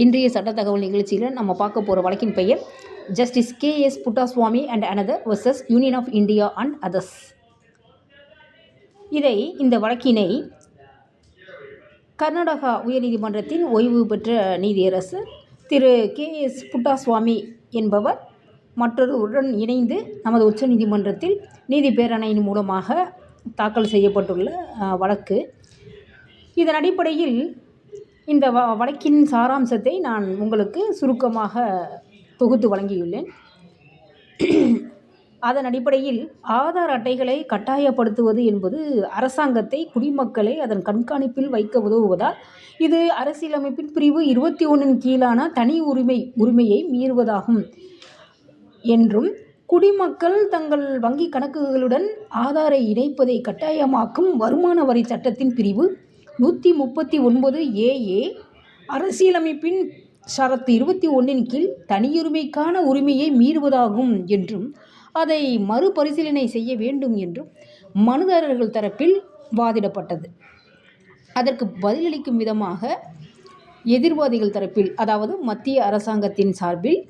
இன்றைய சட்ட தகவல் நிகழ்ச்சியில் நம்ம பார்க்க போகிற வழக்கின் பெயர் justice K.S. Puttaswamy and another versus Union of India and others. இந்த வழக்கினை கர்நாடகா உயர்நீதிமன்றத்தின் ஓய்வு பெற்ற நீதியரசர் திரு K.S. புட்டாசுவாமி என்பவர் மற்றொருவருடன் இணைந்து நமது உச்ச நீதிமன்றத்தில் நீதி பேரணையின் மூலமாக தாக்கல் செய்யப்பட்டுள்ள வழக்கு. இதன் அடிப்படையில் இந்த வழக்கின் சாராம்சத்தை நான் உங்களுக்கு சுருக்கமாக தொகுத்து வழங்கியுள்ளேன். அதன் அடிப்படையில் ஆதார் அட்டைகளை கட்டாயப்படுத்துவது என்பது அரசாங்கத்தை குடிமக்களை அதன் கண்காணிப்பில் வைக்க உதவுவதால் இது அரசியலமைப்பின் பிரிவு 21 கீழான தனி உரிமையை மீறுவதாகும் என்றும், குடிமக்கள் தங்கள் வங்கி கணக்குகளுடன் ஆதாரை இணைப்பதை கட்டாயமாக்கும் வருமான வரி சட்டத்தின் பிரிவு 139 AA அரசியலமைப்பின் ஷரத்து 21 கீழ் தனியுரிமைக்கான உரிமையை மீறுவதாகும் என்றும், அதை மறுபரிசீலனை செய்ய வேண்டும் என்றும் மனுதாரர்கள் தரப்பில் வாதிடப்பட்டது. அதற்கு பதிலளிக்கும் விதமாக எதிர்வாதிகள் தரப்பில், அதாவது மத்திய அரசாங்கத்தின் சார்பில்,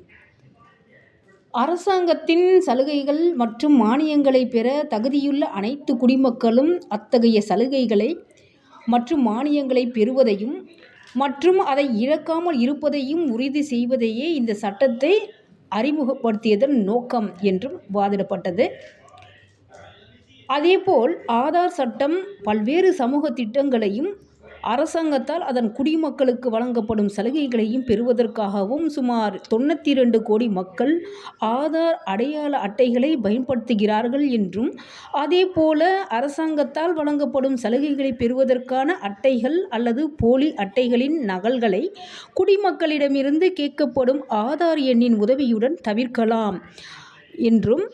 அரசாங்கத்தின் சலுகைகள் மற்றும் மானியங்களை பெற தகுதியுள்ள அனைத்து குடிமக்களும் அத்தகைய சலுகைகளை மற்றும் மானியங்களை பெறுவதையும் மற்றும் அதை இழக்காமல் இருப்பதையும் உறுதி செய்வதையே இந்த சட்டத்தை அறிமுகப்படுத்தியதன் நோக்கம் என்றும் வாதிடப்பட்டது. அதேபோல் ஆதார் சட்டம் பல்வேறு சமூக திட்டங்களையும் அரசாங்கத்தால் அதன் குடிமக்களுக்கு வழங்கப்படும் சலுகைகளையும் பெறுவதற்காகவும் சுமார் 92 கோடி மக்கள் ஆதார் அடையாள அட்டைகளை பயன்படுத்துகிறார்கள் என்றும், அதேபோல அரசாங்கத்தால் வழங்கப்படும் சலுகைகளை பெறுவதற்கான அட்டைகள் அல்லது போலி அட்டைகளின் நகல்களை குடிமக்களிடமிருந்து கேட்கப்படும் ஆதார் எண்ணின் உதவியுடன் தவிர்க்கலாம் என்றும்,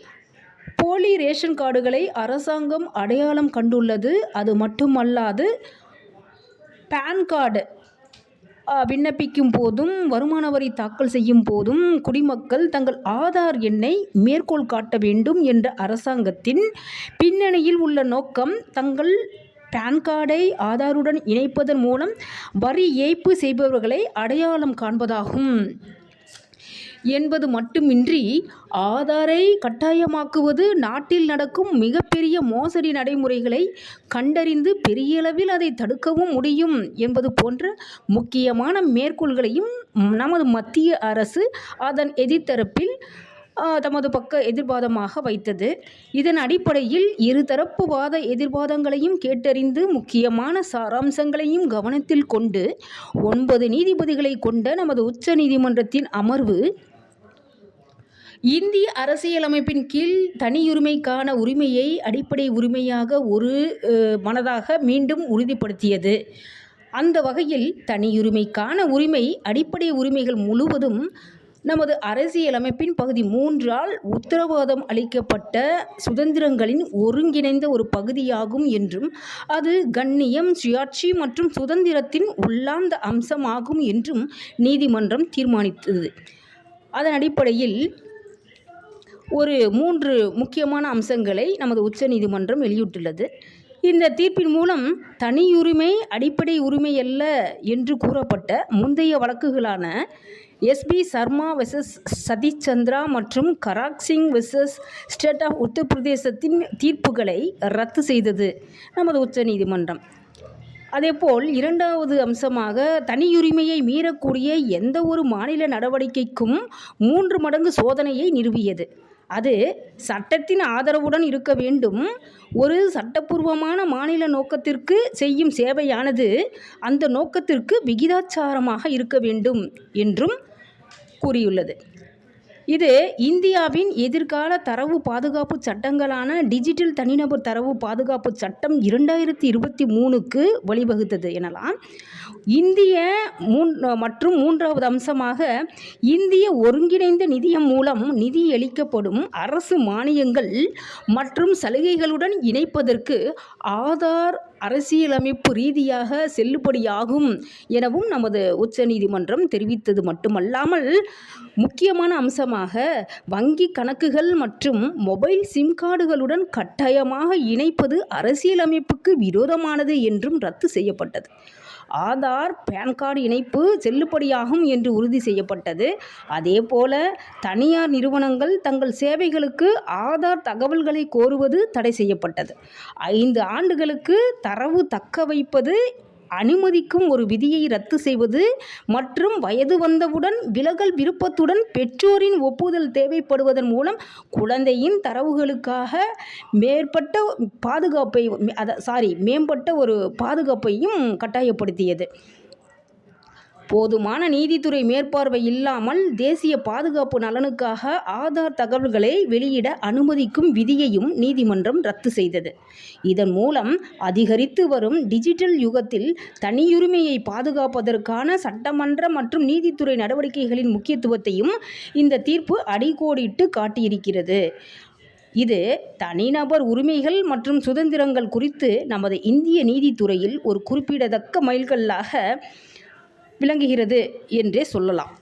போலி ரேஷன் கார்டுகளை அரசாங்கம் அடையாளம் கண்டுள்ளது. அது மட்டுமல்லாது பான் கார்டு விண்ணப்பிக்கும் போதும் வருமான வரி தாக்கல் செய்யும் போதும் குடிமக்கள் தங்கள் ஆதார் எண்ணை மேற்கோள் காட்ட வேண்டும் என்ற அரசாங்கத்தின் பின்னணியில் உள்ள நோக்கம் தங்கள் பான் கார்டை ஆதாருடன் இணைப்பதன் மூலம் வரி ஏய்ப்பு செய்பவர்களை அடையாளம் காண்பதாகும் என்பது மட்டுமின்றி, ஆதாரை கட்டாயமாக்குவது நாட்டில் நடக்கும் மிகப்பெரிய மோசடி நடைமுறைகளை கண்டறிந்து பெரியளவில் அதை தடுக்கவும் முடியும் என்பது போன்ற முக்கியமான மேற்கோள்களையும் நமது மத்திய அரசு அதன் எதிர்த்தரப்பில் தமது பக்க எதிர்வாதமாக வைத்தது. இதன் அடிப்படையில் இருதரப்பு வாத எதிர்வாதங்களையும் கேட்டறிந்து முக்கியமான சாராம்சங்களையும் கவனத்தில் கொண்டு 9 நீதிபதிகளை கொண்ட நமது உச்ச நீதிமன்றத்தின் அமர்வு இந்திய அரசியலமைப்பின் கீழ் தனியுரிமைக்கான உரிமையை அடிப்படை உரிமையாக மனதாக மீண்டும் உறுதிப்படுத்தியது. அந்த வகையில் தனியுரிமைக்கான உரிமை அடிப்படை உரிமைகள் முழுவதும் நமது அரசியலமைப்பின் பகுதி 3ஆல் உத்தரவாதம் அளிக்கப்பட்ட சுதந்திரங்களின் ஒருங்கிணைந்த ஒரு பகுதியாகும் என்றும், அது கண்ணியம், சுயாட்சி மற்றும் சுதந்திரத்தின் உள்ளார்ந்த அம்சமாகும் என்றும் நீதிமன்றம் தீர்மானித்தது. அதன் அடிப்படையில் 3 முக்கியமான அம்சங்களை நமது உச்ச நீதிமன்றம் வெளியிட்டுள்ளது. இந்த தீர்ப்பின் மூலம் தனியுரிமை அடிப்படை உரிமையல்ல என்று கூறப்பட்ட முந்தைய வழக்குகளான SP சர்மா வெர்சஸ் சதீஷ் சந்திரா மற்றும் கராக் சிங் வெர்சஸ் ஸ்டேட் ஆஃப் உத்தரப்பிரதேசத்தின் தீர்ப்புகளை ரத்து செய்தது நமது உச்ச நீதிமன்றம். அதேபோல் 2வது அம்சமாக தனியுரிமையை மீறக்கூடிய எந்த ஒரு மாநில நடவடிக்கைக்கும் 3 மடங்கு சோதனையை நிறுவியது. அது சட்டத்தின் ஆதரவுடன் இருக்க வேண்டும். ஒரு சட்டப்பூர்வமான மாநில நோக்கத்திற்கு செய்யும் சேவையானது அந்த நோக்கத்திற்கு விகிதாச்சாரமாக இருக்க வேண்டும் என்றும் கூறியுள்ளது. இது இந்தியாவின் எதிர்கால தரவு பாதுகாப்பு சட்டங்களான டிஜிட்டல் தனிநபர் தரவு பாதுகாப்பு சட்டம் 2023க்கு வழிவகுத்தது எனலாம். மற்றும் 3வது அம்சமாக இந்திய ஒருங்கிணைந்த நிதியம் மூலம் நிதியளிக்கப்படும் அரசு மானியங்கள் மற்றும் சலுகைகளுடன் இணைப்பதற்கு ஆதார் அரசியலமைப்பு ரீதியாக செல்லுபடியாகும் எனவும் நமது உச்ச நீதிமன்றம் தெரிவித்தது மட்டுமல்லாமல், முக்கியமான அம்சமாக வங்கி கணக்குகள் மற்றும் மொபைல் சிம் கார்டுகளுடன் கட்டாயமாக இணைப்பது அரசியலமைப்புக்கு விரோதமானது என்றும் ரத்து செய்யப்பட்டது. ஆதார் பேன் கார்டு இணைப்பு செல்லுபடியாகும் என்று உறுதி செய்யப்பட்டது. அதேபோல தனியார் நிறுவனங்கள் தங்கள் சேவைகளுக்கு ஆதார் தகவல்களை கோருவது தடை செய்யப்பட்டது. 5 ஆண்டுகளுக்கு தரவு தக்க வைப்பது அனுமதிக்கும் ஒரு விதியை ரத்து செய்வது மற்றும் வயது வந்தவுடன் விலகல் விருப்பத்துடன் பெற்றோரின் ஒப்புதல் தேவைப்படுவதன் மூலம் குழந்தையின் தரவுகளுக்காக மேம்பட்ட ஒரு பாதுகாப்பையும் கட்டாயப்படுத்தியது. போதுமான நீதித்துறை மேற்பார்வை இல்லாமல் தேசிய பாதுகாப்பு நலனுக்காக ஆதார் தகவல்களை வெளியிட அனுமதிக்கும் விதியையும் நீதிமன்றம் ரத்து செய்தது. இதன் மூலம் அதிகரித்து வரும் டிஜிட்டல் யுகத்தில் தனியுரிமையை பாதுகாப்பதற்கான சட்டமன்ற மற்றும் நீதித்துறை நடவடிக்கைகளின் முக்கியத்துவத்தையும் இந்த தீர்ப்பு அடிக்கோடிட்டு காட்டியிருக்கிறது. இது தனிநபர் உரிமைகள் மற்றும் சுதந்திரங்கள் குறித்து நமது இந்திய நீதித்துறையில் ஒரு குறிப்பிடத்தக்க மைல்கல்லாக விளங்குகிறது என்றே சொல்லலாம்.